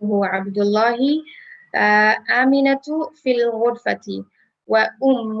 هو عبد الله آمنة في الغرفة وأم،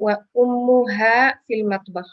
وأمها في المطبخ।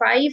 5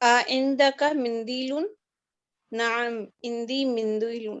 عندك منديل نعم عندي منديل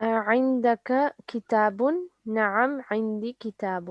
عندك كتاب نعم عندي كتاب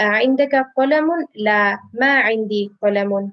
عندك قلم لا ما عندي قلم.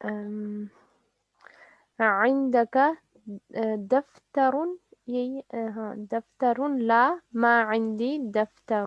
أم، عندك دفتر دفتر لا ما عندي دفتر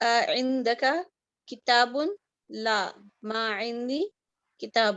عندك كتاب لا ما عندي كتاب.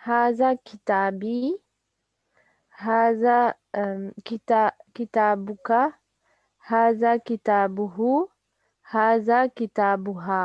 هذا كتابي هذا كتابك هذا كتابه هذا كتابها.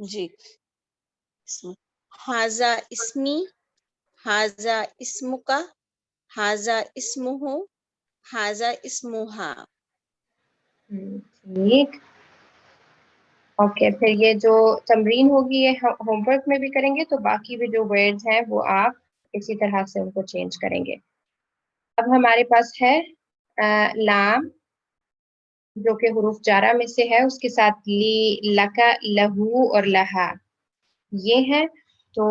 جی ہاذا اسمی، ہاذا اسمک، ہاذا اسمہ، ہاذا اسمہا. ٹھیک. اوکے، پھر یہ جو تمرین ہوگی یہ ہوم ورک میں بھی کریں گے، تو باقی بھی جو ورڈز ہیں وہ آپ اسی طرح سے ان کو چینج کریں گے. اب ہمارے پاس ہے لام، جو کہ حروف جارہ میں سے ہے، اس کے ساتھ لی، لکا، لہو اور لہا یہ ہیں. تو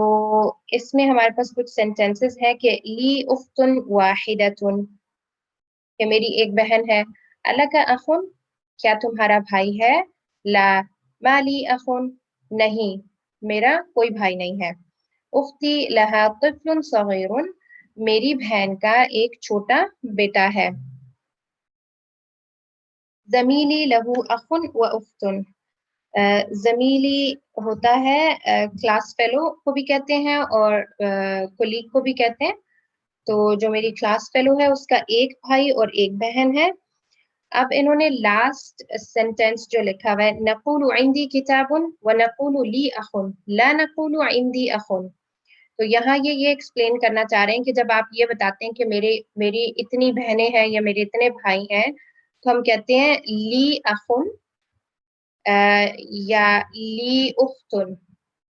اس میں ہمارے پاس کچھ سینٹینسز ہے کہ لی اختن واحدتن، کہ میری ایک بہن ہے. الکا اخن، کیا تمہارا بھائی ہے؟ لا ما لی اخن، نہیں میرا کوئی بھائی نہیں ہے. اختی لہا طفل صغیر، میری بہن کا ایک چھوٹا بیٹا ہے. زمیلی لہو اخن و اختن، زمیلی ہوتا ہے کلاس فیلو کو بھی کہتے ہیں اور کولیگ کو بھی کہتے ہیں. تو جو میری کلاس فیلو ہے اس کا ایک بھائی اور ایک بہن ہے. اب انہوں نے لاسٹ سینٹینس جو لکھا ہوا ہے، نقول عندی کتاب ونقول لی اخ لا نقول عندی اخ، تو یہاں یہ ایکسپلین کرنا چاہ رہے ہیں کہ جب آپ یہ بتاتے ہیں کہ میری اتنی بہنیں ہیں یا میرے اتنے بھائی ہیں، تو ہم کہتے ہیں لی اخن یا لی اختن.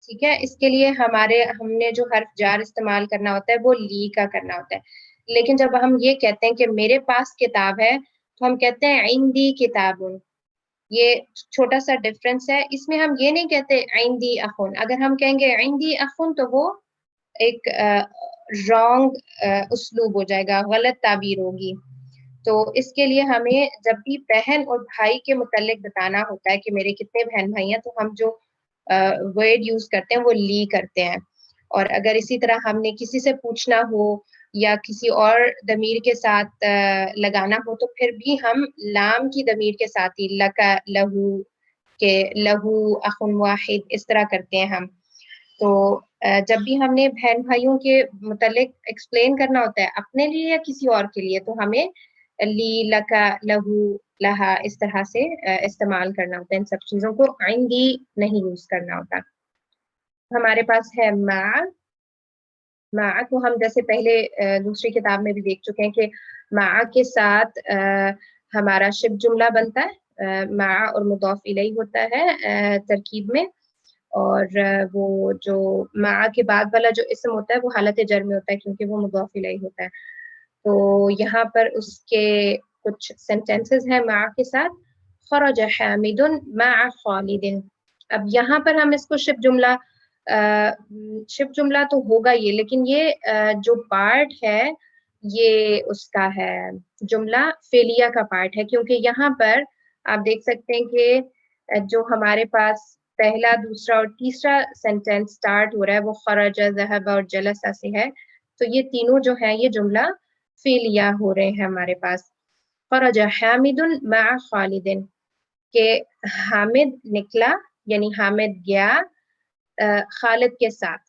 ٹھیک ہے، اس کے لیے ہم نے جو حرف جار استعمال کرنا ہوتا ہے وہ لی کا کرنا ہوتا ہے. لیکن جب ہم یہ کہتے ہیں کہ میرے پاس کتاب ہے، تو ہم کہتے ہیں عندی کتاب. یہ چھوٹا سا ڈفرینس ہے. اس میں ہم یہ نہیں کہتے عندی اخن. اگر ہم کہیں گے عندی اخن تو وہ ایک رانگ اسلوب ہو جائے گا، غلط تعبیر ہوگی. تو اس کے لیے ہمیں جب بھی بہن اور بھائی کے متعلق بتانا ہوتا ہے کہ میرے کتنے بہن بھائی ہیں، تو ہم جو ورڈ یوز کرتے ہیں وہ لی کرتے ہیں. اور اگر اسی طرح ہم نے کسی سے پوچھنا ہو یا کسی اور ضمیر کے ساتھ لگانا ہو، تو پھر بھی ہم لام کی ضمیر کے ساتھ ہی لکا، لہو، کہ لہو اخن واحد اس طرح کرتے ہیں ہم. تو جب بھی ہم نے بہن بھائیوں کے متعلق ایکسپلین کرنا ہوتا ہے اپنے لیے یا کسی اور کے لیے، تو ہمیں لی، لکا، لہو، لہا اس طرح سے استعمال کرنا ہوتا ہے. ان سب چیزوں کو عندی نہیں یوز کرنا ہوتا. ہمارے پاس ہے مع کو ہم جیسے پہلے دوسری کتاب میں بھی دیکھ چکے ہیں کہ مع کے ساتھ ہمارا شبہ جملہ بنتا ہے. مع اور مضاف الیہ ہوتا ہے ترکیب میں، اور وہ جو مع کے بعد والا جو اسم ہوتا ہے وہ حالت جر میں ہوتا ہے کیونکہ وہ مضاف الیہ ہوتا ہے. تو یہاں پر اس کے کچھ سینٹینسز ہیں مع کے ساتھ. خرج حامد مع خالد. اب یہاں پر ہم اس کو شبہ جملہ تو ہوگا یہ، لیکن یہ جو پارٹ ہے یہ اس کا ہے جملہ فعلیہ کا پارٹ ہے، کیونکہ یہاں پر آپ دیکھ سکتے ہیں کہ جو ہمارے پاس پہلا، دوسرا اور تیسرا سینٹینس سٹارٹ ہو رہا ہے وہ خرج، ذهب اور جلس سے ہے. تو یہ تینوں جو ہیں یہ جملہ فعلیہ ہو رہے ہیں ہمارے پاس. خرج حامد مع خالد، کہ حامد نکلا یعنی حامد گیا خالد کے ساتھ.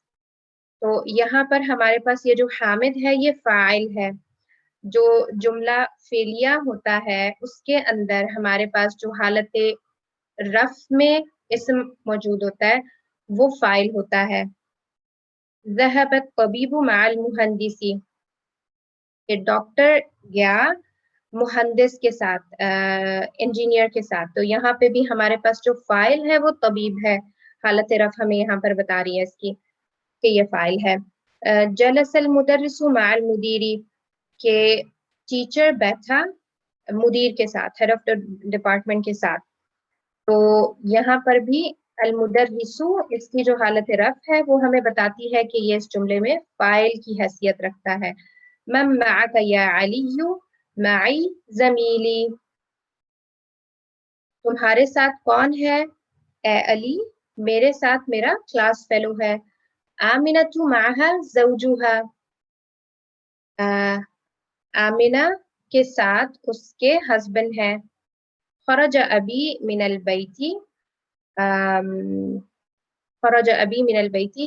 تو یہاں پر ہمارے پاس یہ جو حامد ہے یہ فاعل ہے. جو جملہ فعلیہ ہوتا ہے اس کے اندر ہمارے پاس جو حالت رفع میں اسم موجود ہوتا ہے وہ فاعل ہوتا ہے. ذهب الطبيب مع المهندس، کہ ڈاکٹر گیا مہندس کے ساتھ، انجینئر کے ساتھ. تو یہاں پہ بھی ہمارے پاس جو فاعل ہے وہ طبیب ہے. حالت رفع ہمیں یہاں پر بتا رہی ہے اس کی کہ یہ فاعل ہے. جلس المدرس مع المدیر، کہ ٹیچر بیٹھا مدیر کے ساتھ، ہیڈ آف ڈپارٹمنٹ کے ساتھ. تو یہاں پر بھی المدرس اس کی جو حالت رفع ہے وہ ہمیں بتاتی ہے کہ یہ اس جملے میں فاعل کی حیثیت رکھتا ہے. من معک یا علی معی زمیلی، تمہارے ساتھ کون ہے اے علی؟ میرے ساتھ میرا کلاس فیلو ہے. آمنۃ معها زوجها، آمنہ کے ساتھ اس کے ہسبینڈ ہیں. خرج ابی من البیت، خرج ابی من البیت،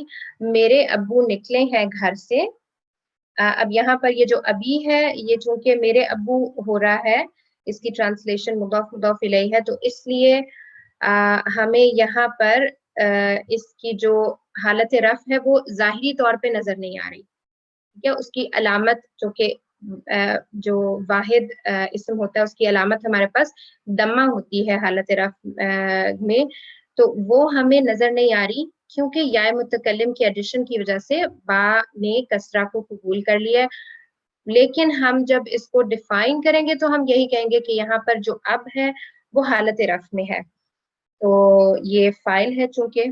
میرے ابو نکلے ہیں گھر سے. اب یہاں پر یہ جو ابی ہے یہ چونکہ میرے ابو ہو رہا ہے، اس کی ٹرانسلیشن مضاف الیہ ہے، تو اس لیے ہمیں یہاں پر اس کی جو حالت رفع ہے وہ ظاہری طور پہ نظر نہیں آ رہی، ٹھیک ہے، اس کی علامت جو کہ جو واحد اسم ہوتا ہے اس کی علامت ہمارے پاس دمہ ہوتی ہے حالت رفع میں، تو وہ ہمیں نظر نہیں آ رہی کیونکہ یا متکلم کی ایڈیشن کی وجہ سے با نے کسرہ کو قبول کر لیا ہے. لیکن ہم جب اس کو ڈیفائن کریں گے تو ہم یہی کہیں گے کہ یہاں پر جو اب ہے وہ حالت رفع میں ہے. تو یہ فائل ہے چونکہ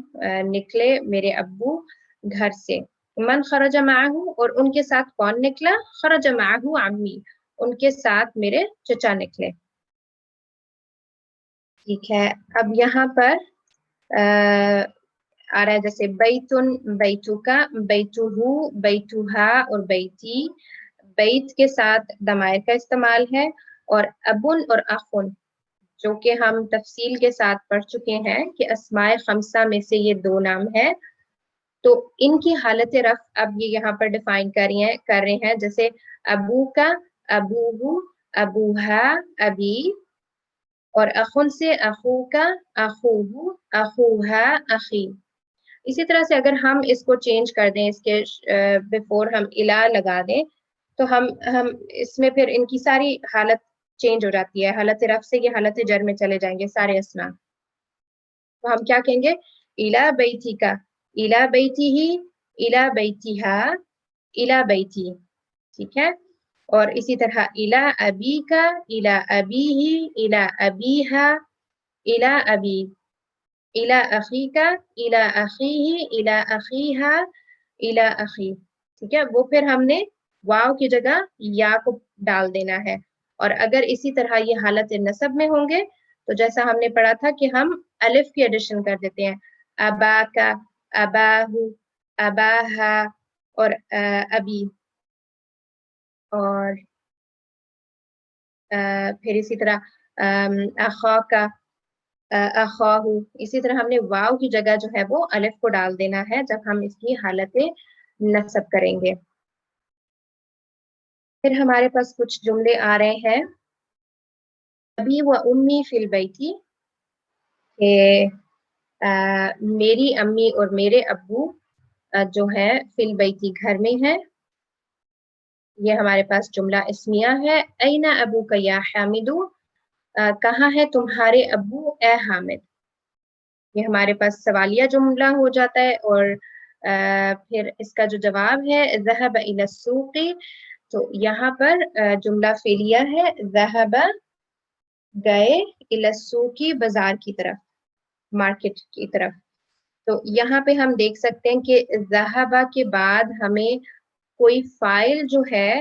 نکلے میرے ابو گھر سے. من خرج معه، اور ان کے ساتھ کون نکلا؟ خرج معه عمی، ان کے ساتھ میرے چچا نکلے. ٹھیک ہے، اب یہاں پر آ رہا ہے جیسے بیتن، بیتوکا، بیتوہو، بیتوہا اور بیتی. بیت کے ساتھ ضمائر کا استعمال ہے، اور ابن اور اخن جو کہ ہم تفصیل کے ساتھ پڑھ چکے ہیں کہ اسماء خمسہ میں سے یہ دو نام ہیں، تو ان کی حالت رفع اب یہ یہاں پر ڈیفائن کر رہے ہیں جیسے ابو کا، ابوہو، ابوہا، ابی، اور اخن سے اخو کا، اخوہو، اخوہا، اخی. اسی طرح سے اگر ہم اس کو چینج کر دیں، اس کے بیفور ہم الا لگا دیں تو ہم اس میں پھر ان کی ساری حالت چینج ہو جاتی ہے، حالت رفع سے یہ حالت جر میں چلے جائیں گے سارے اسما. تو ہم کیا کہیں گے؟ الا بیتی کا، الا بیتی ہی، الا بیتیہا، الا بیتی. ٹھیک ہے، اور اسی طرح الا ابی کا، الا ابیہی، الا ابیہا، الا ابی، الا اخی کا، الا اخیہ، الا اخیہا، الا اخی. ٹھیک ہے، وہ پھر ہم نے واو کی جگہ یا کو ڈال دینا ہے. اور اگر اسی طرح یہ حالت نصب میں ہوں گے تو جیسا ہم نے پڑھا تھا کہ ہم الف کی ایڈیشن کر دیتے ہیں، ابا کا، اباہو، اباہا، اور ابی. اور پھر اسی طرح اخا کا، اخاہو. اسی طرح ہم نے واو کی جگہ جو ہے وہ الف کو ڈال دینا ہے جب ہم اس کی حالت نصب کریں گے. پھر ہمارے پاس کچھ جملے آ رہے ہیں. ابی و امی فی البیتی، کہ میری امی اور میرے ابو جو ہے فی البیتی گھر میں ہے. یہ ہمارے پاس جملہ اسمیہ ہے. این ابوک یا حامدو، کہاں ہے تمہارے ابو اے حامد. یہ ہمارے پاس سوالیہ جملہ ہو جاتا ہے. اور پھر اس کا جو جواب ہے ذهب الى السوق، تو یہاں پر جملہ فعلیہ ہے، ذهب گئے، الى السوق بازار کی طرف، مارکیٹ کی طرف. تو یہاں پہ ہم دیکھ سکتے ہیں کہ ذهب کے بعد ہمیں کوئی فاعل جو ہے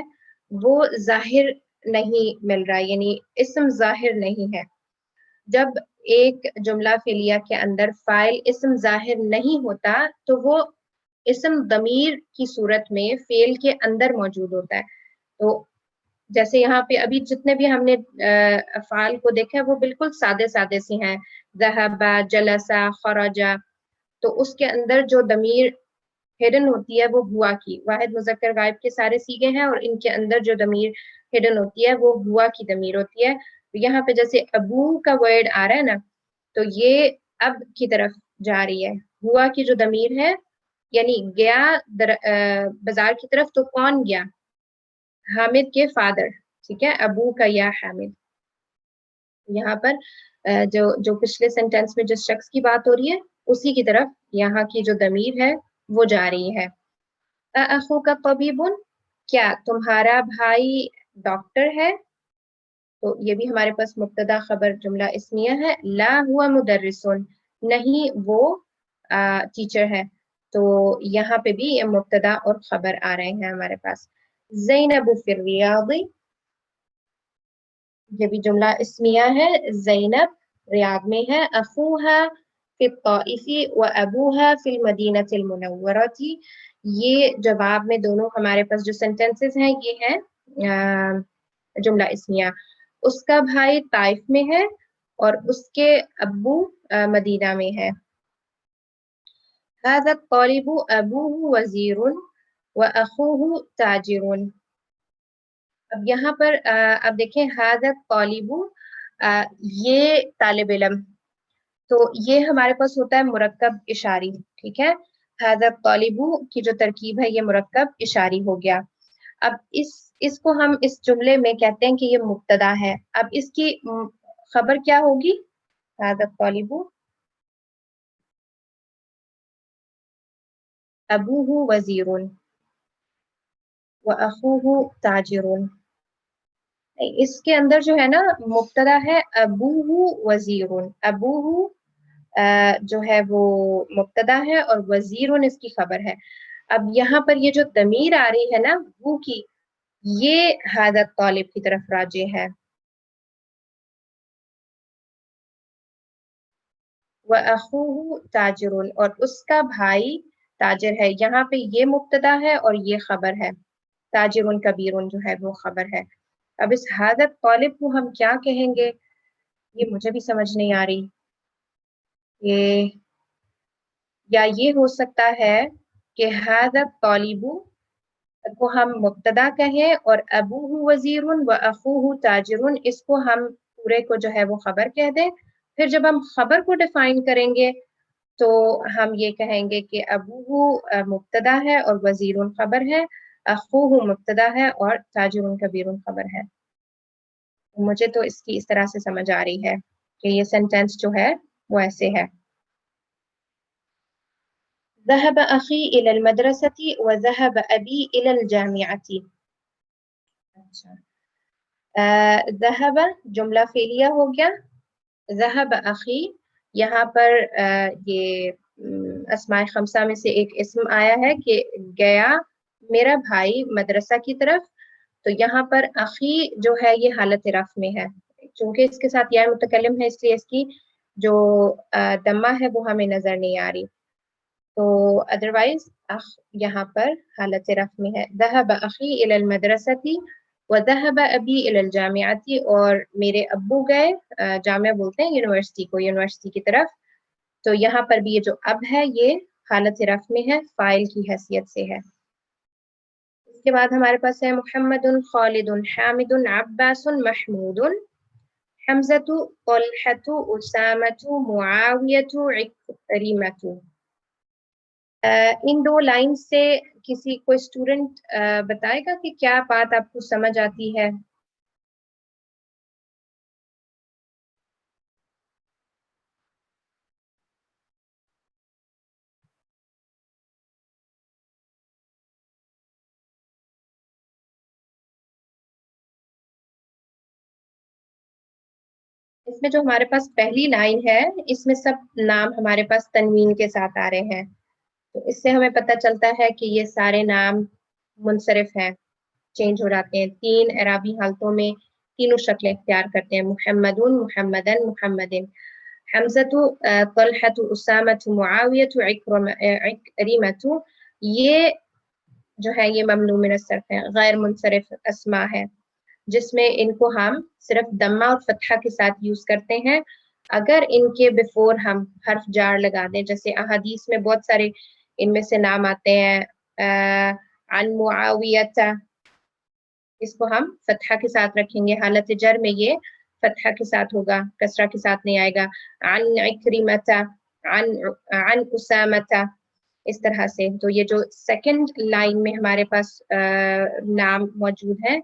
وہ ظاہر نہیں مل رہا، یعنی اسم ظاہر نہیں ہے. جب ایک جملہ فعلیہ کے اندر فاعل اسم ظاہر نہیں ہوتا تو وہ اسم ضمیر کی صورت میں فعل کے اندر موجود ہوتا ہے. تو جیسے یہاں پہ ابھی جتنے بھی ہم نے افعال کو دیکھا ہے وہ بالکل سادے سادے سے ہیں، ذهب، جلس، خرج. تو اس کے اندر جو ضمیر ہڈن ہوتی ہے وہ ہوا کی، واحد مذکر غائب کے سارے سیغے ہیں اور ان کے اندر جو ضمیر ہڈن ہوتی ہے وہ ہوا کی ضمیر ہوتی ہے. یہاں پہ جیسے ابو کا ورڈ آ رہا ہے نا، تو یہ اب کی طرف جا رہی ہے. ہوا کی جو ضمیر ہے یعنی گیا بازار کی طرف، تو کون گیا؟ حامد کے فادر. ٹھیک ہے، ابو کا یا حامد. یہاں پر جو پچھلے سینٹینس میں جس شخص کی بات ہو رہی ہے اسی کی طرف یہاں کی جو ضمیر ہے وہ جا رہی ہے. اخوک طبیب، کیا تمہارا بھائی ڈاکٹر ہے؟ تو یہ بھی ہمارے پاس مبتدا خبر جملہ اسمیہ ہے. لا ہوا مدرس، نہیں وہ ٹیچر ہے. تو یہاں پہ بھی یہ مبتدا اور خبر آ رہے ہیں ہمارے پاس. زینب فی الریاض، یہ بھی جملہ اسمیہ ہے، زینب ریاض میں ہے. اخوہا فی الطائف و ابوہا فی المدینۃ المنورۃ، یہ جواب میں دونوں ہمارے پاس جو سینٹینسز ہیں یہ ہے جملہ اسمیہ. اس کا بھائی طائف میں ہے اور اس کے ابو مدینہ میں ہے. هذا الطالب ابوه وزیر واخوه تاجر. اب یہاں پر اب دیکھیں هذا الطالب، یہ طالب علم. تو یہ ہمارے پاس ہوتا ہے مرکب اشاری، ٹھیک ہے. ھذا الطالب کی جو ترکیب ہے یہ مرکب اشاری ہو گیا. اب اس کو ہم اس جملے میں کہتے ہیں کہ یہ مبتدا ہے. اب اس کی خبر کیا ہوگی؟ ھذا الطالب ابوہ وزیر واخوہ تاجر. اس کے اندر جو ہے نا مبتدا ہے ابوہ وزیر. ابوہ جو ہے وہ مبتدا ہے اور وزیر اس کی خبر ہے. اب یہاں پر یہ جو ضمیر آ رہی ہے نا وہ کی، یہ ھذا الطالب کی طرف راجع ہے. وَأَخُوهُ تاجر، اور اس کا بھائی تاجر ہے. یہاں پہ یہ مبتدا ہے اور یہ خبر ہے. تاجر کبیر جو ہے وہ خبر ہے. اب اس ھذا الطالب کو ہم کیا کہیں گے؟ یہ مجھے بھی سمجھ نہیں آ رہی. یا یہ ہو سکتا ہے کہ ھذا الطالب کو ہم مبتدا کہیں اور ابوہ وزیر و اخوہ تاجر، اس کو ہم پورے کو جو ہے وہ خبر کہہ دیں. پھر جب ہم خبر کو ڈیفائن کریں گے تو ہم یہ کہیں گے کہ ابوہ مبتدا ہے اور وزیر خبر ہے، اخوہ مبتدا ہے اور تاجر کبیر خبر ہے. مجھے تو اس کی اس طرح سے سمجھ آ رہی ہے کہ یہ سینٹینس جو ہے وہ ایسے ہے. ذهب أخي إلى المدرسة وذهب أبي إلى الجامعة. اچھا، ذهب جملہ فعلیہ ہو گیا. ذهب أخي یہاں پر یہ اسماء خمسہ میں سے ایک اسم آیا ہے کہ گیا میرا بھائی مدرسہ کی طرف. تو یہاں پر اخی جو ہے یہ حالت رفع میں ہے، چونکہ اس کے ساتھ یا متکلم ہے اس لیے اس کی جو دمہ ہے وہ ہمیں نظر نہیں آ رہی. تو ادروائز اخ یہاں پر حالت رفع میں ہے. ذهب اخی الى المدرسة وذهب ابی الى الجامعة، اور میرے ابو گئے، جامعہ بولتے ہیں یونیورسٹی کو، یونیورسٹی کی طرف. تو یہاں پر بھی یہ جو اب ہے یہ حالت رفع میں ہے، فاعل کی حیثیت سے ہے. اس کے بعد ہمارے پاس ہے محمد خالد حامد عباس محمود حمزۃ طلحۃ اسامۃ معاویۃ عکرمۃ. ان دو لائن سے کسی کوئی اسٹوڈنٹ بتائے گا کہ کیا بات آپ کو سمجھ آتی ہے؟ اس میں جو ہمارے پاس پہلی لائن ہے اس میں سب نام ہمارے پاس تنوین کے ساتھ آ رہے ہیں. تو اس سے ہمیں پتہ چلتا ہے کہ یہ سارے نام منصرف ہیں، چینج ہو جاتے ہیں. تین اعرابی حالتوں میں تینوں شکلیں اختیار کرتے ہیں، محمد، محمدن، محمدن. حمزۃ، طلحۃ، اسامۃ، معاویۃ، عکرمۃ، یہ جو ہے یہ ممنوع من الصرف ہے، غیر منصرف اسماء ہے، جس میں ان کو ہم صرف دمہ اور فتحہ کے ساتھ یوز کرتے ہیں. اگر ان کے بیفور ہم حرف جار لگا دیں، جیسے احادیث میں بہت سارے ان میں سے نام آتے ہیں، عن معاویۃ، اس کو ہم فتحہ کے ساتھ رکھیں گے، حالت جر میں یہ فتحہ کے ساتھ ہوگا، کسرہ کے ساتھ نہیں آئے گا. عن عکرمۃ، عن اسامۃ، اس طرح سے. تو یہ جو سیکنڈ لائن میں ہمارے پاس نام موجود ہے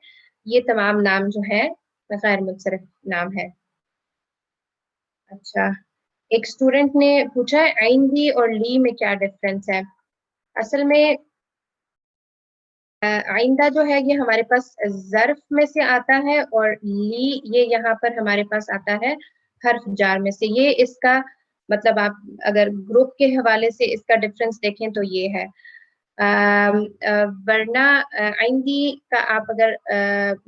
یہ تمام نام جو ہے غیر منصرف نام ہے. اچھا، ایک اسٹوڈنٹ نے پوچھا ہے آئندی اور لی میں کیا ڈفرینس ہے. اصل میں آئندہ جو ہے یہ ہمارے پاس ظرف میں سے آتا ہے اور لی یہ یہاں پر ہمارے پاس آتا ہے حرف جار میں سے. یہ اس کا مطلب آپ اگر گروپ کے حوالے سے اس کا ڈفرینس دیکھیں تو یہ ہے. ورنہ آئندی کا آپ اگر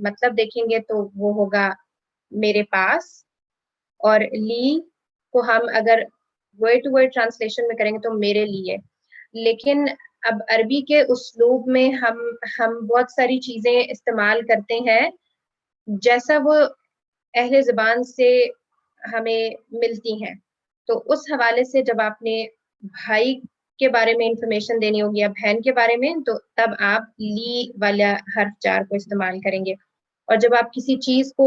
مطلب دیکھیں گے تو وہ ہوگا میرے پاس، اور لی کو ہم اگر ورڈ ٹو ورڈ ٹرانسلیشن میں کریں گے تو میرے لیے. لیکن اب عربی کے اسلوب میں ہم بہت ساری چیزیں استعمال کرتے ہیں جیسا وہ اہل زبان سے ہمیں ملتی ہیں. تو اس حوالے سے جب آپ نے بھائی کے بارے میں انفارمیشن دینی ہوگی یا بہن کے بارے میں تو تب آپ لی والا حرف جار کو استعمال کریں گے. اور جب آپ کسی چیز کو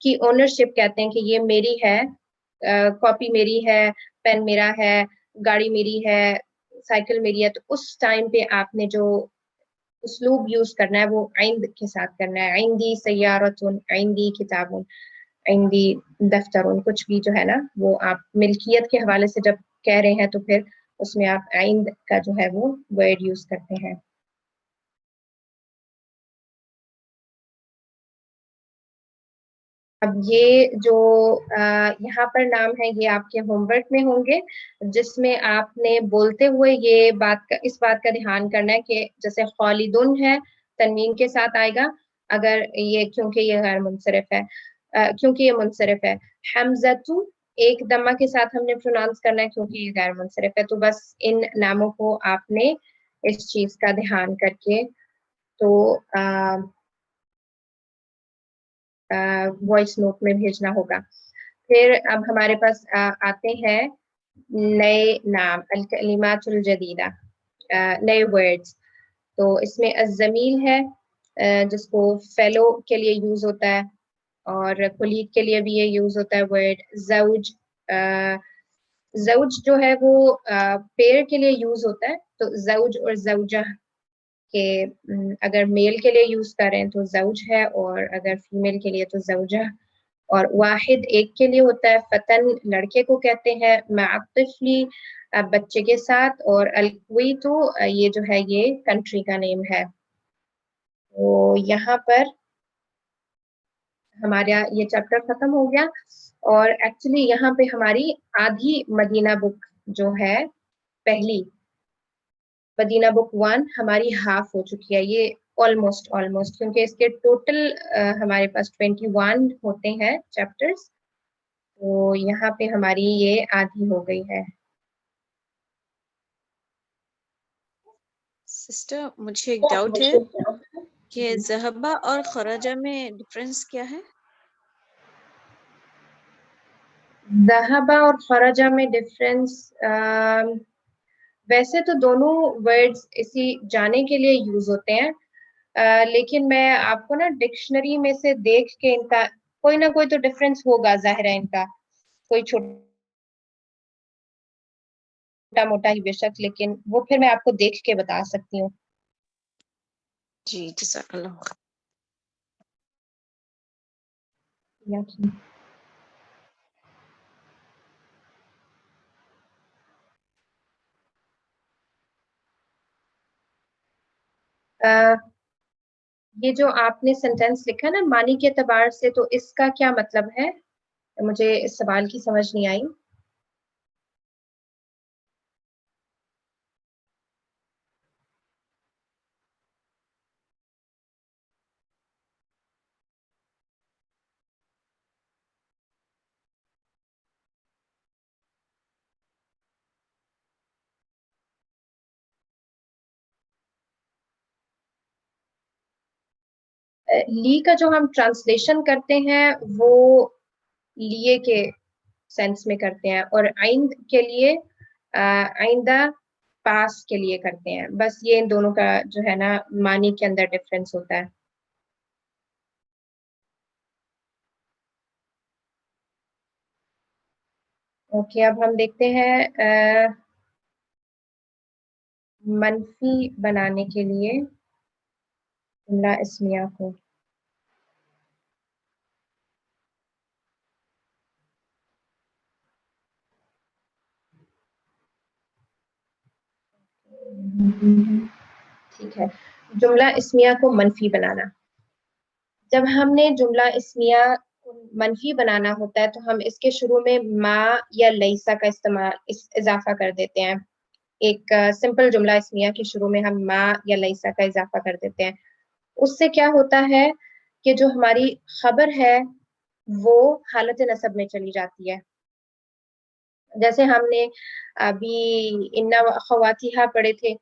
کی اونرشپ کہتے ہیں کہ یہ میری ہے کاپی میری ہے، پین میرا ہے، گاڑی میری ہے، سائیکل میری ہے، تو اس ٹائم پہ آپ نے جو اسلوب یوز کرنا ہے وہ عند کے ساتھ کرنا ہے. عندی سیارتن، عندی کتابن، عندی دفترن، کچھ بھی جو ہے نا وہ آپ ملکیت کے حوالے سے جب کہہ رہے ہیں تو پھر اس میں آپ عند کا جو ہے وہ ورڈ یوز کرتے ہیں. اب یہ جو یہاں پر نام ہے یہ آپ کے ہوم ورک میں ہوں گے، جس میں آپ نے بولتے ہوئے یہ اس بات کا دھیان کرنا ہے کہ جیسے خالدن ہے تنوین کے ساتھ آئے گا اگر یہ کیونکہ یہ غیر منصرف ہے، کیونکہ یہ منصرف ہے. حمزتو ایک دمہ کے ساتھ ہم نے پروناؤنس کرنا ہے کیونکہ یہ غیر منصرف ہے. تو بس ان ناموں کو آپ نے اس چیز کا دھیان کر کے تو وائس نوٹ میں بھیجنا ہوگا. پھر اب ہمارے پاس آتے ہیں نئے نام، الکلمات الجدیدہ، نئے ورڈز. تو اس میں الزمیل ہے جس کو فیلو کے لیے یوز ہوتا ہے اور کلیگ کے لیے بھی یہ یوز ہوتا ہے ورڈ. زوج، زوج جو ہے وہ پیر کے لیے یوز ہوتا ہے. تو زوج اور زوجہ کہ اگر میل کے لیے یوز کریں تو زوج ہے اور اگر فیمیل کے لیے تو زوجہ. اور واحد ایک کے لیے ہوتا ہے، فتن لڑکے کو کہتے ہیں، مع الطفلی بچے کے ساتھ، اور الکویت یہ جو ہے یہ کنٹری کا نیم ہے. تو یہاں پر ہمارا یہ چیپٹر ختم ہو گیا اور ایکچولی یہاں پہ ہماری آدھی مدینہ بک جو ہے پہلی مدینہ بک 1 ہماری ہاف ہو چکی ہے. یہ آلموسٹ کیونکہ اس کے ٹوٹل ہمارے پاس 21 ہوتے ہیں چیپٹرز، تو یہاں پہ ہماری یہ آدھی ہو گئی ہے. سسٹر مجھے ایک ڈاؤٹ ہے کہ ذہبہ اور خرجہ میں ڈفرینس کیا ہے؟ ذہبہ اور خرجہ میں ڈفرینس ویسے تو دونوں ورڈز اسی جانے کے لیے یوز ہوتے ہیں، لیکن میں آپ کو نا ڈکشنری میں سے دیکھ کے ان کا کوئی نہ کوئی تو ڈفرینس ہوگا ظاہر ہے، ان کا کوئی چھوٹا موٹا ہی بے شک، لیکن وہ پھر میں آپ کو دیکھ کے بتا سکتی ہوں. جی جزاک اللہ. یہ جو آپ نے سینٹینس لکھا نا معنی کے اعتبار سے، تو اس کا کیا مطلب ہے؟ مجھے اس سوال کی سمجھ نہیں آئی. لی کا جو ہم ٹرانسلیشن کرتے ہیں وہ لیے کے سینس میں کرتے ہیں، اور آئند کے لیے آئندہ پاس کے لیے کرتے ہیں. بس یہ ان دونوں کا جو ہے نا معنی کے اندر ڈفرینس ہوتا ہے. اوکے اب ہم دیکھتے ہیں منفی بنانے کے لیے جملہ اسمیہ کو. ٹھیک ہے، جملہ اسمیہ کو منفی بنانا. جب ہم نے جملہ اسمیہ منفی بنانا ہوتا ہے تو ہم اس کے شروع میں ما یا لیسا کا اضافہ کر دیتے ہیں. ایک سمپل جملہ اسمیہ کے شروع میں ہم ما یا لیسا کا اضافہ کر دیتے ہیں. اس سے کیا ہوتا ہے کہ جو ہماری خبر ہے وہ حالت نصب میں چلی جاتی ہے. جیسے ہم نے ابھی انا خواتیہا پڑھے تھے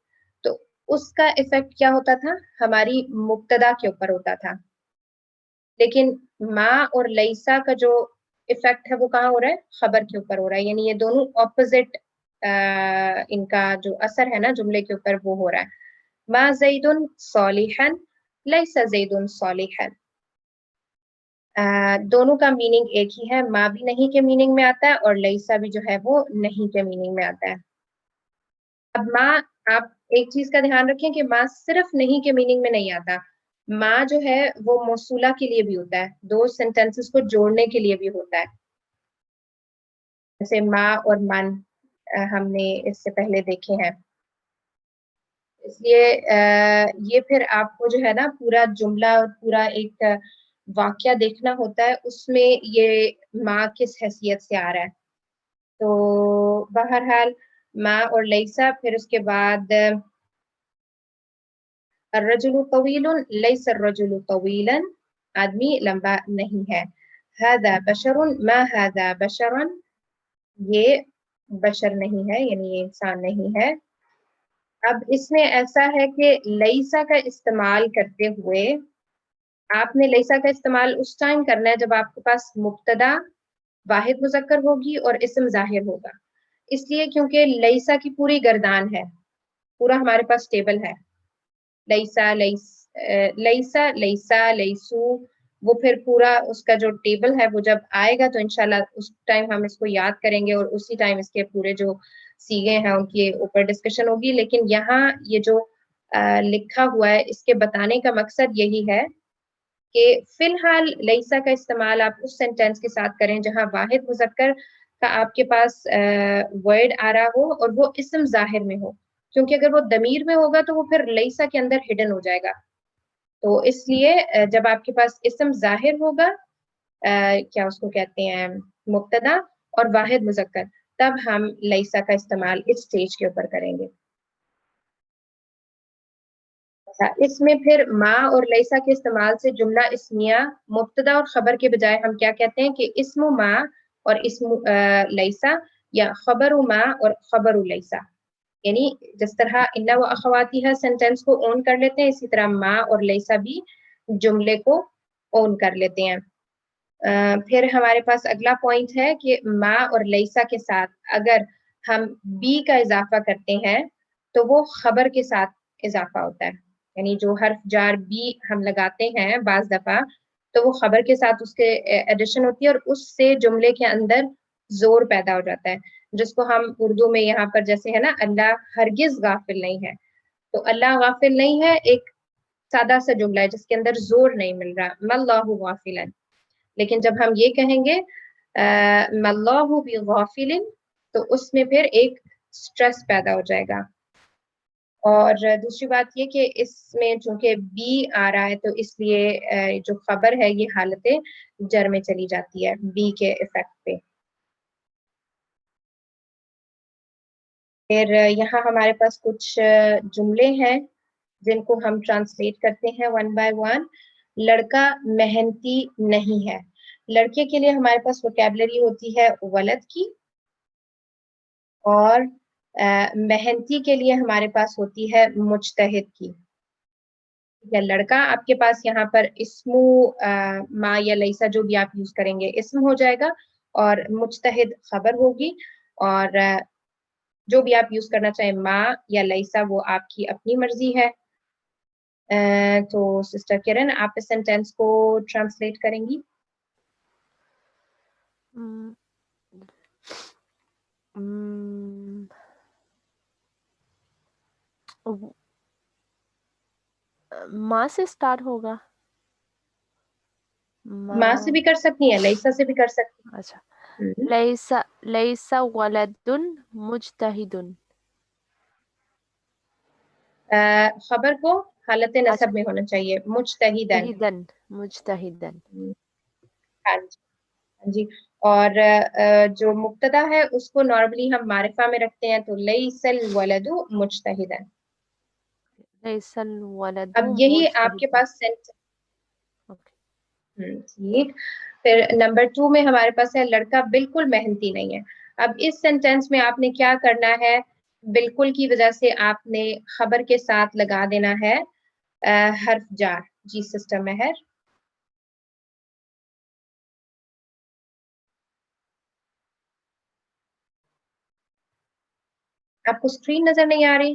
تو اس کا ایفیکٹ کیا ہوتا تھا؟ ہماری مبتدا کے اوپر ہوتا تھا، لیکن ما اور لیسا کا جو ایفیکٹ ہے وہ کہاں ہو رہا ہے؟ خبر کے اوپر ہو رہا ہے. یعنی یہ دونوں اپوزٹ ان کا جو اثر ہے نا جملے کے اوپر وہ ہو رہا ہے. ما زید صالحا لیس زید صالحا. دونوں کا میننگ ایک ہی ہے، ما بھی نہیں کے میننگ میں آتا ہے اور لیسا بھی جو ہے وہ نہیں کے میننگ میں آتا ہے. اب ما، آپ ایک چیز کا دھیان رکھیں کہ ما صرف نہیں کے میننگ میں نہیں آتا، ما جو ہے وہ موصولہ کے لیے بھی ہوتا ہے، دو سینٹینسز کو جوڑنے کے لیے بھی ہوتا ہے، جیسے ما اور من ہم نے اس سے پہلے دیکھے ہیں. اس لیے یہ پھر آپ کو جو ہے نا پورا جملہ اور پورا ایک واقعہ دیکھنا ہوتا ہے، اس میں یہ ما کس حیثیت سے آ رہا ہے. تو بہرحال ما اور لیسا، پھر اس کے بعد الرجل طویل لیس الرجل طویلا، آدمی لمبا نہیں ہے. هذا بشر ما هذا بشرا، یہ بشر نہیں ہے یعنی یہ انسان نہیں ہے. اب اس میں ایسا ہے کہ لیسا کا استعمال کرتے ہوئے آپ نے لیسا کا استعمال اس ٹائم کرنا ہے جب آپ کے پاس مبتدا واحد مذکر ہوگی اور اسم ظاہر ہوگا. اس لیے کیونکہ لیسا کی پوری گردان ہے، پورا ہمارے پاس ٹیبل ہے، لیسا لیسا لیسا لیسو، وہ پھر پورا اس کا جو ٹیبل ہے وہ جب آئے گا تو انشاءاللہ اس ٹائم ہم اس کو یاد کریں گے اور اسی ٹائم اس کے پورے جو سیگے ہیں ان کی اوپر ڈسکشن ہوگی. لیکن یہاں یہ جو لکھا ہوا ہے اس کے بتانے کا مقصد یہی ہے کہ فی الحال لیسا کا استعمال آپ اس سینٹینس کے ساتھ کریں جہاں واحد مذکر کا آپ کے پاس ورڈ آ رہا ہو اور وہ اسم ظاہر میں ہو، کیونکہ اگر وہ ضمیر میں ہوگا تو وہ پھر لیسا کے اندر ہڈن ہو جائے گا. تو اس لیے جب آپ کے پاس اسم ظاہر ہوگا، کیا اس کو کہتے ہیں مبتدا اور واحد مذکر، تب ہم لیسا کا استعمال اس سٹیج کے اوپر کریں گے. اس میں پھر ما اور لیسا کے استعمال سے جملہ اسمیہ مبتدا اور خبر کے بجائے ہم کیا کہتے ہیں کہ اسم ما اور اسم لیسا، یا خبر ما اور خبر لیسا. یعنی جس طرح انا و اخواتیہا سینٹینس کو اون کر لیتے ہیں، اسی طرح ما اور لیسا بھی جملے کو اون کر لیتے ہیں. پھر ہمارے پاس اگلا پوائنٹ ہے کہ ما اور لیسا کے ساتھ اگر ہم بی کا اضافہ کرتے ہیں تو وہ خبر کے ساتھ اضافہ ہوتا ہے. یعنی جو حرف جار بی ہم لگاتے ہیں بعض دفعہ تو وہ خبر کے ساتھ اس کے ایڈیشن ہوتی ہے اور اس سے جملے کے اندر زور پیدا ہو جاتا ہے، جس کو ہم اردو میں یہاں پر جیسے ہے نا اللہ ہرگز غافل نہیں ہے، تو اللہ غافل نہیں ہے ایک سادہ سا جملہ ہے جس کے اندر زور نہیں مل رہا، مَاللہ غافلا. لیکن جب ہم یہ کہیں گے مَاللہ بغافل، تو اس میں پھر ایک سٹریس پیدا ہو جائے گا. اور دوسری بات یہ کہ اس میں چونکہ بی آ رہا ہے تو اس لیے جو خبر ہے یہ حالت جر میں چلی جاتی ہے بی کے افیکٹ پہ. پھر یہاں ہمارے پاس کچھ جملے ہیں جن کو ہم ٹرانسلیٹ کرتے ہیں ون بائی ون. لڑکا محنتی نہیں ہے، لڑکے کے لیے ہمارے پاس ووکیبلری ہوتی ہے ولد کی، اور محنتی کے لیے ہمارے پاس ہوتی ہے مجتہد کی. یا لڑکا آپ کے پاس یہاں پر اسمو ما یا لیسا جو بھی آپ یوز کریں گے اسم ہو جائے گا، اور مجتہد خبر ہوگی، اور جو بھی آپ یوز کرنا چاہیں ما یا لیسا وہ آپ کی اپنی مرضی ہے. تو سسٹر کرن آپ اس سینٹینس کو ٹرانسلیٹ کریں گی. ماں سے اسٹارٹ ہوگا، ماں سے بھی کر سکتی ہیں، لیسا سے بھی کر سکتی ہیں. اچھا. لیسا ولد مجتہد. خبر کو حالت نصب میں ہونا چاہیے مجتہدن. مجتہدن. ہاں جی ہاں جی. اور جو مبتدا ہے اس کو نارملی ہم معرفہ میں رکھتے ہیں تو لیس الولد مجتہدن. لیس الولد اب یہی آپ کے مجتہدن. پاس ٹھیک. پھر نمبر 2 میں ہمارے پاس ہے لڑکا بالکل محنتی نہیں ہے. اب اس سینٹینس میں آپ نے کیا کرنا ہے، بالکل کی وجہ سے آپ نے خبر کے ساتھ لگا دینا ہے حرف جار. جی سسٹر مہر. آپ کو اسکرین نظر نہیں آ رہی؟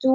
2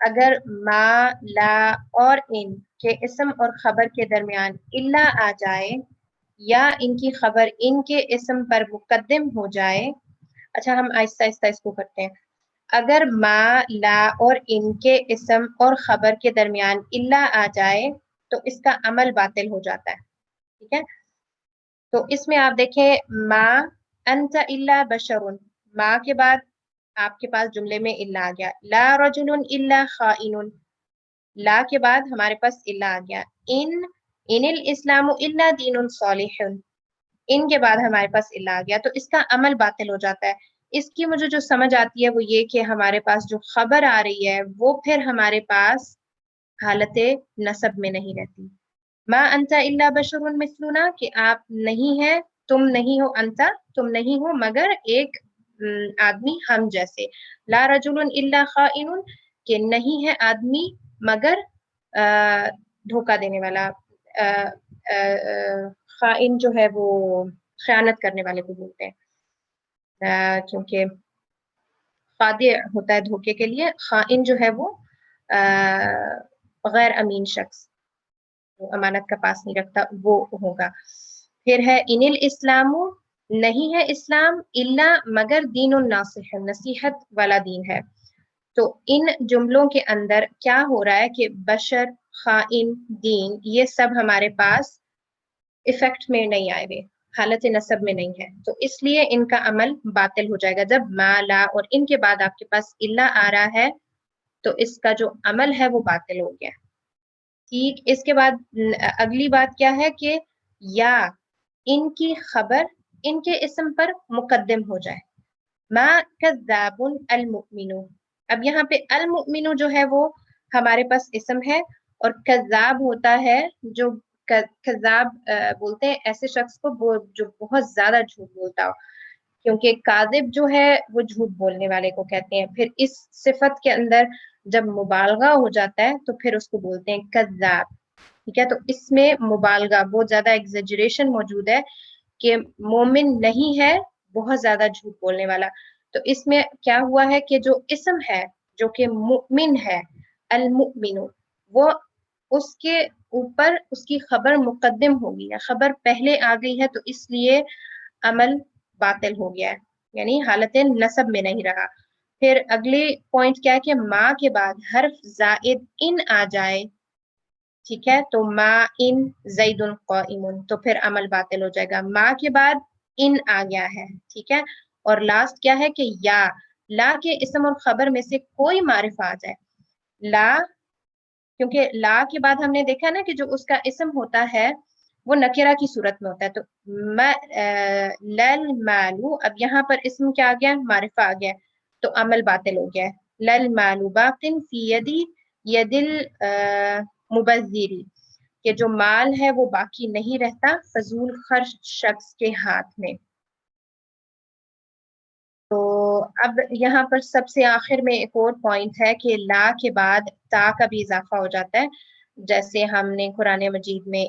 اگر ما لا اور ان کے اسم اور خبر کے درمیان الا آ جائے یا ان کی خبر ان کے اسم پر مقدم ہو جائے. اچھا ہم آہستہ آہستہ اس کو کرتے ہیں. اگر ما لا اور ان کے اسم اور خبر کے درمیان الا آ جائے تو اس کا عمل باطل ہو جاتا ہے. ٹھیک ہے, تو اس میں آپ دیکھیں ما انت الا بشر, ما کے بعد آپ کے پاس جملے میں الا آ گیا. لا رجل الا خائن, لا کے بعد ہمارے پاس الا آ گیا. ان الاسلام الا دین صالح, ان کے بعد ہمارے پاس الا آ گیا, تو اس کا عمل باطل ہو جاتا ہے. اس کی مجھے جو سمجھ آتی ہے وہ یہ کہ ہمارے پاس جو خبر آ رہی ہے وہ پھر ہمارے پاس حالت نصب میں نہیں رہتی. ما انت الا بشر مثلنا, کہ آپ نہیں ہیں, تم نہیں ہو, انت تم نہیں ہو مگر ایک آدمی ہم جیسے. لا رجل الا خائن, کہ نہیں ہے آدمی مگر دھوکہ دینے والا. خائن جو ہے وہ خیانت کرنے والے کو بولتے ہیں, کیونکہ خادع ہوتا ہے دھوکے کے لیے. خائن جو ہے وہ غیر امین شخص, وہ امانت کا پاس نہیں رکھتا, وہ ہوگا. پھر ہے ان الاسلام, نہیں ہے اسلام, الا مگر دین الناصح, نصیحت والا دین ہے. تو ان جملوں کے اندر کیا ہو رہا ہے کہ بشر, خائن, دین, یہ سب ہمارے پاس افیکٹ میں نہیں آئے ہوئے, حالت نصب میں نہیں ہے, تو اس لیے ان کا عمل باطل ہو جائے گا. جب ما لا اور ان کے بعد آپ کے پاس الا آ رہا ہے تو اس کا جو عمل ہے وہ باطل ہو گیا. ٹھیک, اس کے بعد اگلی بات کیا ہے کہ یا ان کی خبر ان کے اسم پر مقدم ہو جائے. ما کذاب المؤمن, اب یہاں پہ المؤمن جو ہے وہ ہمارے پاس اسم ہے, اور کذاب ہوتا ہے جو کذاب بولتے ہیں ایسے شخص کو جو بہت زیادہ جھوٹ بولتا ہو, کیونکہ کاذب جو ہے وہ جھوٹ بولنے والے کو کہتے ہیں. پھر اس صفت کے اندر جب مبالغہ ہو جاتا ہے تو پھر اس کو بولتے ہیں کذاب. ٹھیک ہے, تو اس میں مبالغہ, بہت زیادہ ایگزیجریشن موجود ہے کہ مومن نہیں ہے, بہت زیادہ جھوٹ بولنے والا. تو اس میں کیا ہوا ہے کہ جو اسم ہے جو کہ مؤمن ہے, المؤمن, وہ اس کے اوپر اس کی خبر مقدم ہو گئی ہے, خبر پہلے آ گئی ہے, تو اس لیے عمل باطل ہو گیا ہے, یعنی حالت نصب میں نہیں رہا. پھر اگلے پوائنٹ کیا ہے کہ ما کے بعد حرف زائد ان آ جائے. ٹھیک ہے, تو ما ان زید قائم, تو پھر عمل باطل ہو جائے گا. ما کے بعد ان آ گیا ہے. ٹھیک ہے, اور لاسٹ کیا ہے کہ یا, لا کے اسم اور خبر میں سے کوئی معرفہ آ جائے. لا, کیونکہ لا کے بعد ہم نے دیکھا نا کہ جو اس کا اسم ہوتا ہے وہ نکرہ کی صورت میں ہوتا ہے. تو لل مالو, اب یہاں پر اسم کیا آ گیا, معرفہ آ گیا, تو عمل باطل ہو گیا ہے. لل مالو باقن فی یدی یدل مبذری, کہ جو مال ہے وہ باقی نہیں رہتا فضول خرچ شخص کے ہاتھ میں. تو اب یہاں پر سب سے آخر میں ایک اور پوائنٹ ہے کہ لا کے بعد تا کا بھی اضافہ ہو جاتا ہے, جیسے ہم نے قرآن مجید میں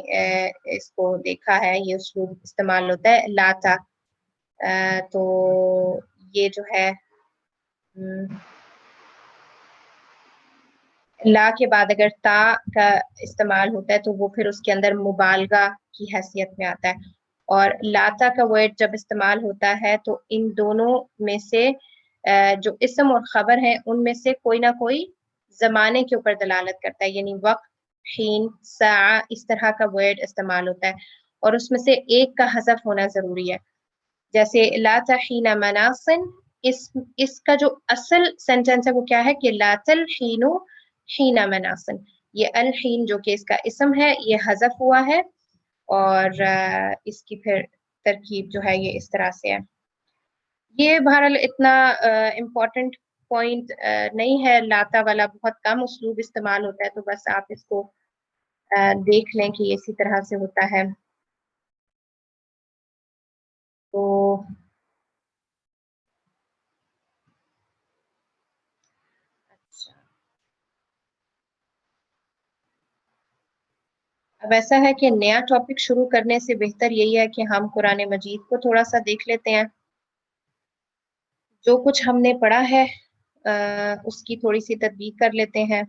اس کو دیکھا ہے, یہ اسلوب استعمال ہوتا ہے لا تا. تو یہ جو ہے لا کے بعد اگر تا کا استعمال ہوتا ہے تو وہ پھر اس کے اندر مبالغہ کی حیثیت میں آتا ہے. اور لاتا کا ورڈ جب استعمال ہوتا ہے تو ان دونوں میں سے جو اسم اور خبر ہیں ان میں سے کوئی نہ کوئی زمانے کے اوپر دلالت کرتا ہے, یعنی وقت, حین, ساعہ, اس طرح کا ورڈ استعمال ہوتا ہے, اور اس میں سے ایک کا حذف ہونا ضروری ہے. جیسے لا تحین مناصن, اس کا جو اصل سینٹینس ہے وہ کیا ہے کہ لا تلحین حین مناصن, یہ الحین جو کہ اس کا اسم ہے یہ حذف ہوا ہے, اور اس کی پھر ترکیب جو ہے یہ اس طرح سے ہے. یہ بہرحال اتنا امپورٹنٹ پوائنٹ نہیں ہے, لاتا والا بہت کم اسلوب استعمال ہوتا ہے, تو بس آپ اس کو دیکھ لیں کہ اسی طرح سے ہوتا ہے. تو اچھا, اب ایسا ہے کہ نیا ٹاپک شروع کرنے سے بہتر یہی ہے کہ ہم قرآن مجید کو تھوڑا سا دیکھ لیتے ہیں. جو کچھ ہم نے پڑھا ہے اس کی تھوڑی سی تطبیق کر لیتے ہیں.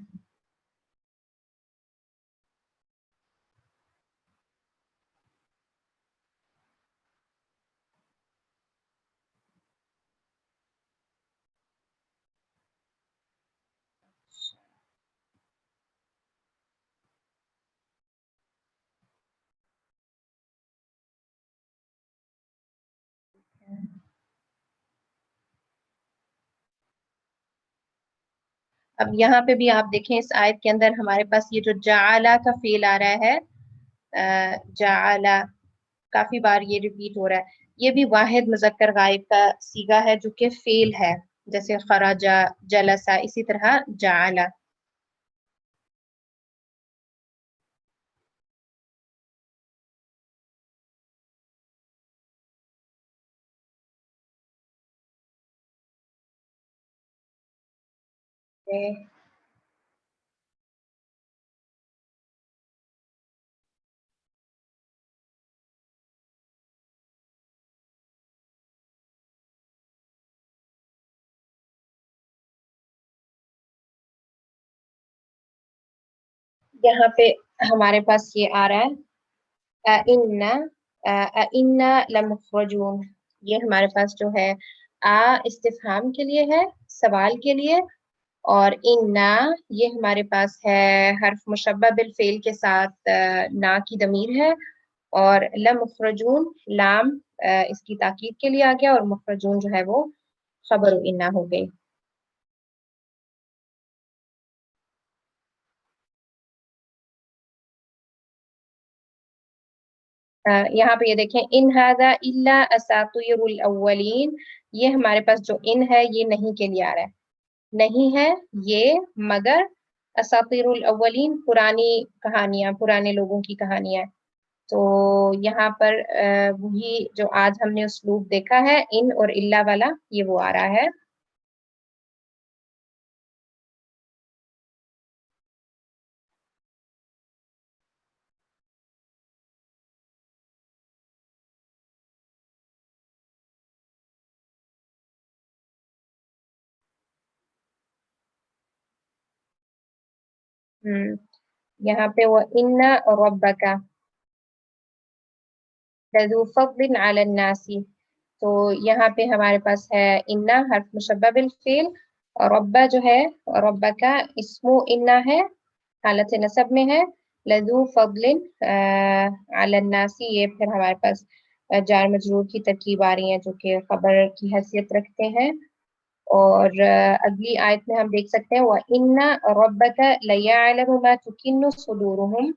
اب یہاں پہ بھی آپ دیکھیں اس آیت کے اندر ہمارے پاس یہ جو جعلا کا فعل آ رہا ہے، جعلا کافی بار یہ ریپیٹ ہو رہا ہے. یہ بھی واحد مذکر غائب کا صیغہ ہے جو کہ فعل ہے، جیسے خرجا، جلسا، اسی طرح جعلا. یہاں پہ ہمارے پاس یہ آ رہا ہے اِنَّا لَمُخْرَجُونَ. یہ ہمارے پاس جو ہے استفہام کے لیے ہے، سوال کے لیے، اور اِنَّا یہ ہمارے پاس ہے حرف مشبہ بالفعل کے ساتھ نا کی ضمیر ہے، اور لَمُخْرَجُونَ لام اس کی تاکید کے لیے آ گیا، اور مخرجون جو ہے وہ خبر اِنَّا ہو گئی. یہاں پہ یہ دیکھیں ان ھذا الا اساطیر الاولین. یہ ہمارے پاس جو ان ہے یہ نہیں کے لیے آ رہا ہے، نہیں ہے یہ مگر اساطیر الاولین، پرانی کہانیاں، پرانے لوگوں کی کہانیاں. تو یہاں پر وہی جو آج ہم نے اسلوب دیکھا ہے ان اور الا والا، یہ وہ آ رہا ہے. یہاں پہ وہ ان ربک لذو فضل علی الناس، تو یہاں پہ ہمارے پاس ہے ان حرف مشبہ بالفعل، اور ربا جو ہے ربا کا اسم ان ہے، حالت نصب میں ہے. لذو فضل علی الناس، یہ پھر ہمارے پاس جار مجرور کی ترکیب آ رہی ہیں جو کہ خبر کی حیثیت رکھتے ہیں. اور اگلی آیت میں ہم دیکھ سکتے ہیں وَإِنَّ رَبَّكَ لَيَعْلَمُ مَا تُكِنُّ صُدُورُهُمْ.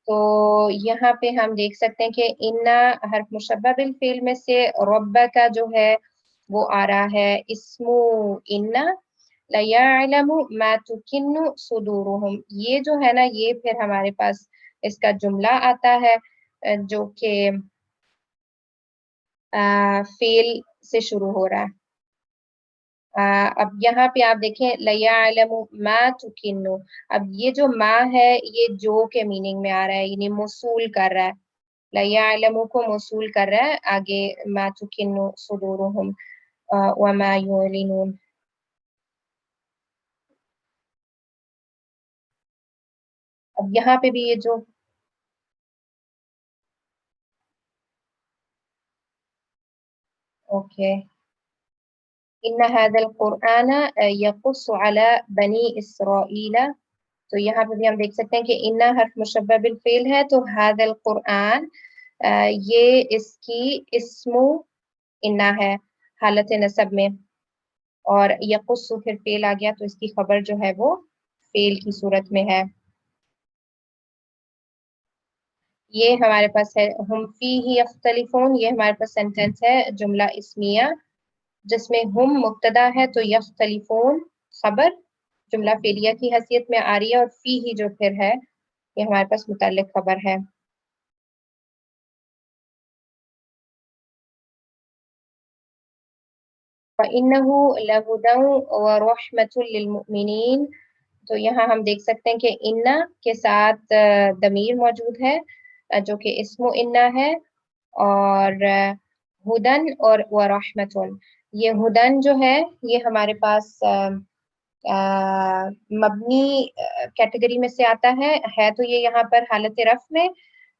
تو یہاں پہ ہم دیکھ سکتے ہیں کہ ان حرف مشبہ بالفعل میں سے رب کا جو ہے وہ آ رہا ہے اسم ان لَيَعْلَمُ مَا تُكِنُّ صُدُورُهُمْ. یہ جو ہے نا یہ پھر ہمارے پاس اس کا جملہ آتا ہے جو کہ فعل سے شروع ہو رہا ہے. اب یہاں پہ آپ دیکھیں لَيَعْلَمُ مَا تُكِنُّ، اب یہ جو ما ہے یہ جو کے میننگ میں آ رہا ہے، یعنی موصول کر رہا ہے. لَيَعْلَمُ کو موصول کر رہا ہے، آگے مَا تُكِنُّ صُدُورُهُمْ وَمَا يُعْلِنُونَ. اب یہاں پہ بھی یہ جو اوکے ان هذا القرآن يقص على بني اسرائیل. تو یہاں پہ بھی ہم دیکھ سکتے ہیں کہ ان حرف مشبہ بالفعل ہے، تو هذا القرآن یہ اس کی اسم ان ہے حالت نصب میں، اور یقص پھر فعل آ گیا تو اس کی خبر جو ہے وہ فعل کی صورت میں ہے. یہ ہمارے پاس ہے ہم فیہ یختلفون، یہ ہمارے پاس سینٹینس ہے جملہ اسمیہ جس میں ہم مبتدا ہے تو یختلفون خبر جملہ فعلیہ کی حیثیت میں آ رہی ہے، اور فیہ جو پھر ہے یہ ہمارے پاس متعلق خبر ہے. فَإِنَّهُ لَهُدًى وَرَحْمَةٌ لِّلْمُؤْمِنِينَ. تو یہاں ہم دیکھ سکتے ہیں کہ انا کے ساتھ ضمیر موجود ہے جو کہ اسم انا ہے، اور ہدن اور ورحمتن. یہ ہدن جو ہے یہ ہمارے پاس مبنی کیٹیگری میں سے آتا ہے تو یہ یہاں پر حالت رفع میں،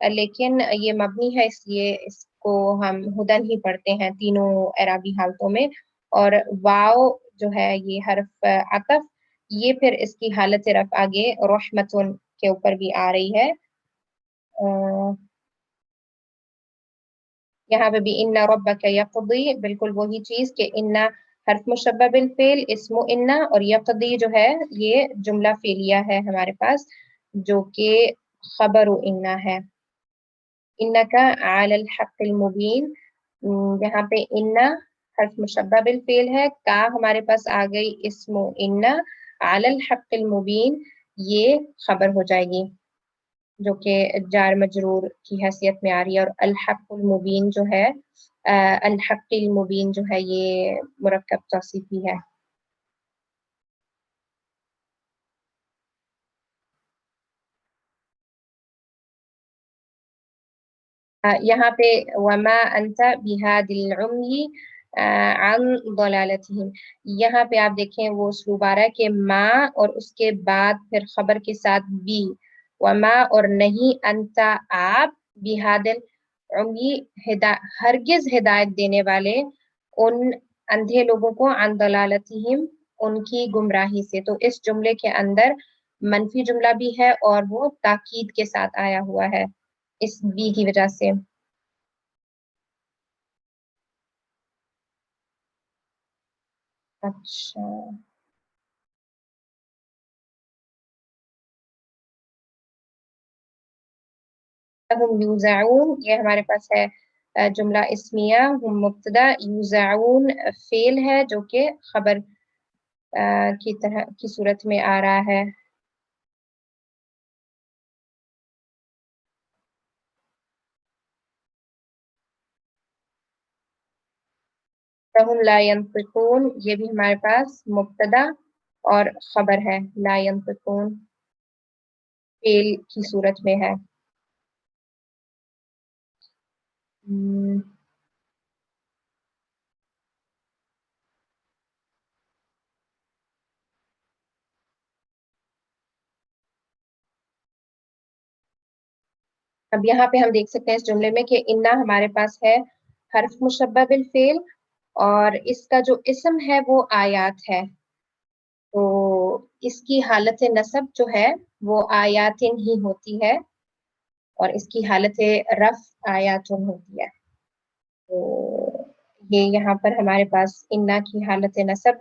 لیکن یہ مبنی ہے اس لیے اس کو ہم ہدن ہی پڑھتے ہیں تینوں اعرابی حالتوں میں. اور واو جو ہے یہ حرف عطف، یہ پھر اس کی حالت رفع آگے رحمتن کے اوپر بھی آ رہی ہے. یہاں پہ بھی ان ربک یقضی، بالکل وہی چیز کہ ان حرف مشبہ بالفعل اسم ان، اور یقضی جو ہے یہ جملہ فعلیہ ہے ہمارے پاس جو کہ خبر ان ہے. انکا علی الحق المبین، یہاں پہ ان حرف مشبہ بالفعل ہے، کا ہمارے پاس آ گئی اسم ان، علی الحق المبین یہ خبر ہو جائے گی جو کہ جار مجرور کی حیثیت میں آ رہی ہے. اور الحق المبین جو ہے الحق المبین جو ہے یہ مرکب توصیفی ہے. یہاں پہ وما انت بہاد العمی عن ضلالتہم، یہاں پہ آپ دیکھیں وہ اسلوب آ رہا ہے کہ ما اور اس کے بعد پھر خبر کے ساتھ بی، وما اور نہیں، انت آپ، بہاد العمی ہرگز ہدایت دینے والے ان اندھے لوگوں کو، عن ضلالتہم ان کی گمراہی سے. تو اس جملے کے اندر منفی جملہ بھی ہے اور وہ تاکید کے ساتھ آیا ہوا ہے اس بی کی وجہ سے. اچھا ہم یوزعون، یہ ہمارے پاس ہے جملہ اسمیہ، ہم مبتدا، یوزعون فعل ہے جو کہ خبر کی طرح کی صورت میں آ رہا ہے. فہم لا ينطقون، یہ بھی ہمارے پاس مبتدا اور خبر ہے، لا ينطقون فعل کی صورت میں ہے. اب یہاں پہ ہم دیکھ سکتے ہیں اس جملے میں کہ انا ہمارے پاس ہے حرف مشبہ بالفعل، اور اس کا جو اسم ہے وہ آیات ہے، تو اس کی حالت نصب جو ہے وہ آیاتن ہی ہوتی ہے اور اس کی حالت رفع آیاتن ہوتی ہے. تو یہ یہاں پر ہمارے پاس انا کی حالت نصب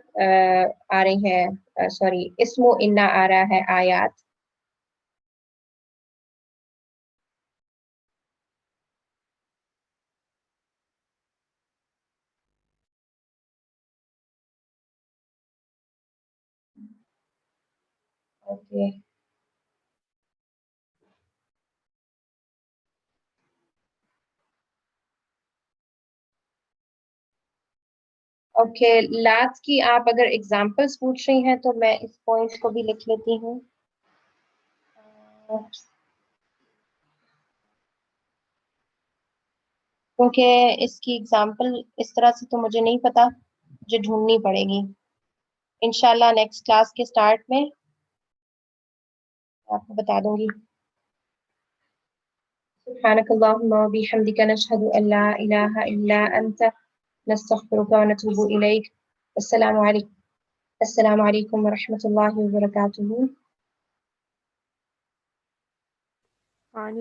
آ رہی ہے، سوری اسم و انا آ رہا ہے آیات. اوکے اوکے لات کی آپ اگر اگزامپلس پوچھ رہی ہیں تو میں اس پوائنٹ کو بھی لکھ لیتی ہوں. کیونکہ اس کی اگزامپل اس طرح سے تو مجھے نہیں پتا، مجھے ڈھونڈنی پڑے گی. انشاءاللہ نیکسٹ کلاس کے سٹارٹ میں آپ کو بتا دوں گی. سبحانک اللہم و بحمدک نشہد ان لا الہ الا انت نستغفرک و نتوب الیک. السلام علیکم ورحمۃ اللہ وبرکاتہ.